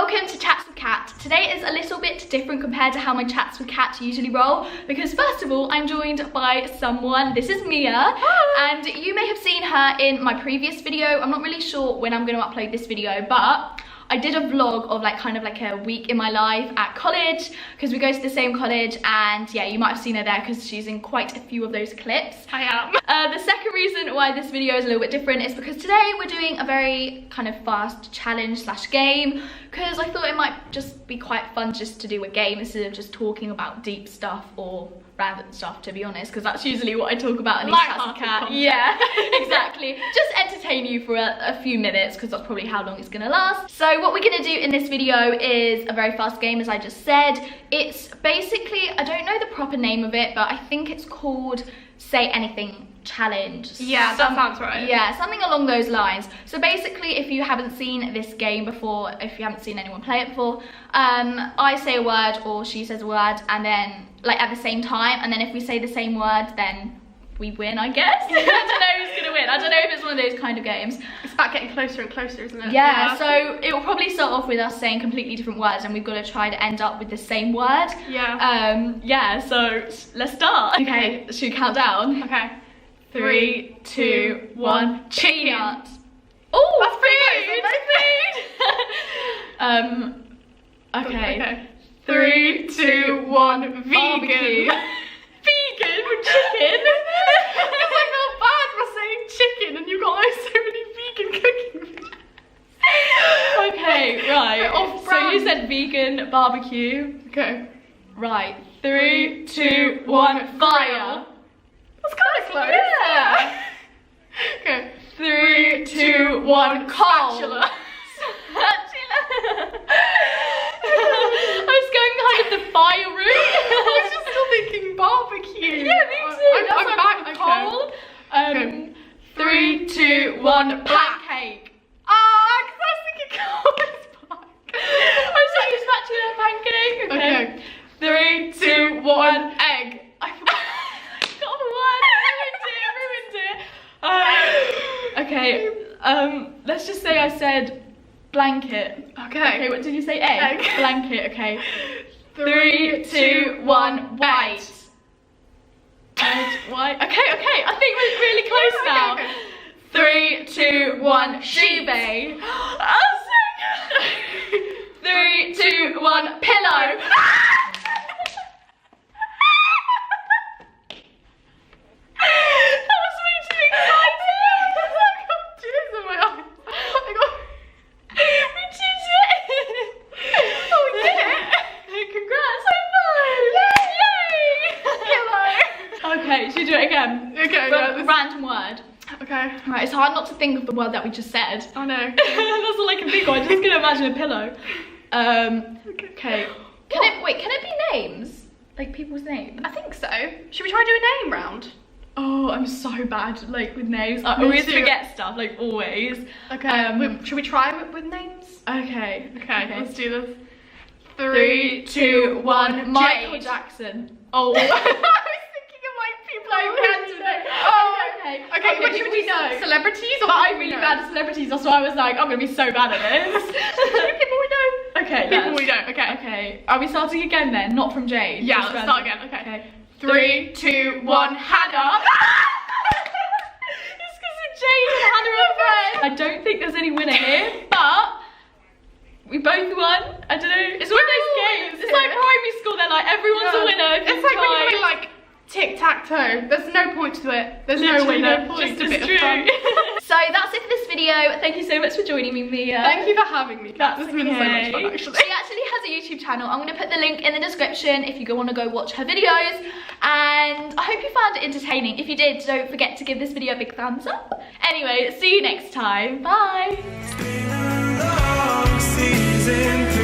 welcome to Chats with Kat. Today is a little bit different compared to how my Chats with Kat usually roll, because first of all, I'm joined by someone. This is Mia. Hi. And you may have seen her in my previous video. I'm not really sure when I'm going to upload this video, but I did a vlog of kind of like a week in my life at college, because we go to the same college, and yeah, you might have seen her there because she's in quite a few of those clips. I am. The second reason why this video is a little bit different is because today we're doing a very kind of fast challenge slash game, because I thought it might just be quite fun just to do a game instead of just talking about deep stuff or random stuff, to be honest, because that's usually what I talk about in these Chats with Kat. Yeah, exactly. Just entertain you for a few minutes, because that's probably how long it's gonna last. So what we're gonna do in this video is a very fast game, as I just said. It's basically, I don't know the proper name of it, but I think it's called Say Anything Challenge. Yeah, that sounds right. Yeah, something along those lines. So basically, if you haven't seen this game before, if you haven't seen anyone play it before, I say a word or she says a word, and then at the same time, and then if we say the same word, then we win, I guess. I don't know who's gonna win. I don't know if it's one of those kind of games. It's about getting closer and closer, isn't it? Yeah, so it will probably start off with us saying completely different words, and we've got to try to end up with the same word. Yeah. Yeah, so let's start. Okay, should we count down? Okay. 3, 2, 1. Chicken. Peanut. Oh, that's food! Okay. 3, 2, 1. Vegan. Barbecue. Vegan with chicken? Because I felt bad for saying chicken and you got so many vegan cooking videos. Okay, right. So you said vegan barbecue. Okay. Right. 3, 2, 1. Fire. That's kind of close. Yeah. Okay. 3, 2, 1. Coal. Spatula. Spatula. I was going kind of the fire route. I was just still thinking barbecue. Yeah, me too. I'm back. Coal. Okay. 3, 2, 1. Pancake. Ah, because I was thinking coal is back. I was saying spatula, pancake. Okay. 3, 2, 1. Egg. I forgot the word. Ruined it. Okay. Let's just say I said blanket. Okay. What did you say? Egg. Blanket. Okay. 3, 2, 1. White. White. Okay. I think we're really close now. Okay. 3, 2, 1. Duvet. Oh, so good. 3, 2, 1. Pillow. That was way too exciting. I got tears in my eyes. We did it. Oh, we did it. Congrats. High five. Yay. Okay, should we do it again? Okay. Random word. Okay. Right, it's hard not to think of the word that we just said. Oh no. That's all I can think of. I'm just gonna imagine a pillow. Okay. Can it be names? Like people's names? I think so. Should we try and do a name round? Oh, I'm so bad with names. I Me always too. forget stuff, always. Okay. Should we try with names? Okay. Okay. Let's do this. 3, 2, 1. Michael Jade. Jackson. Oh. I was thinking of people I can't. Oh. Okay. Okay. What should we know? Celebrities or But I'm people we really know? bad at celebrities. That's why I was like, I'm gonna be so bad at this. People we know. Okay. People we know. Okay. Okay. Are we starting again then? Not from Jade. Yeah. just Let's random. start again. Okay. 3, 2, 1. Hannah. It's because of Jade and Hannah are friends. I don't think there's any winner here, but we both won. I don't know. It's one of those games. It's like primary school. They're like, everyone's a winner. If It's you like when try. you play tic-tac-toe. There's no point to it. There's no Literally winner. no point, Just a bit it's of fun. true. So that's it for this video. Thank you so much for joining me, Mia. Thank you for having me, Kat. That's This has been so much fun, okay. actually. She actually has a YouTube channel. I'm going to put the link in the description if you want to go watch her videos. And I hope you found it entertaining. If you did, don't forget to give this video a big thumbs up. Anyway, see you next time. Bye. It's been a long season.